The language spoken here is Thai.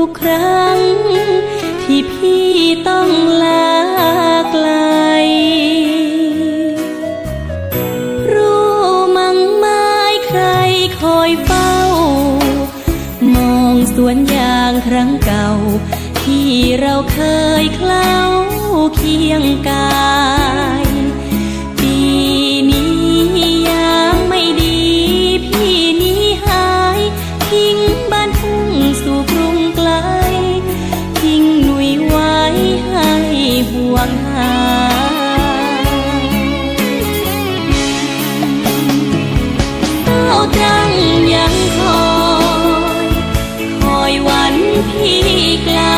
ทุกครั้งที่พี่ต้องลาไกลรู้มั้งไหมใครคอยเฝ้ามองสวนยางครั้งเก่าที่เราเคยเคล้าเคียงกายปีนี้ยังไม่ดีพี่นี้หายทิ้งบ้านทุ่งสู่กรุงไกลทิ้งหนุ่ยไว้ให้ห่วงหาเฝ้าตรังยังคอยวันพี่กลับ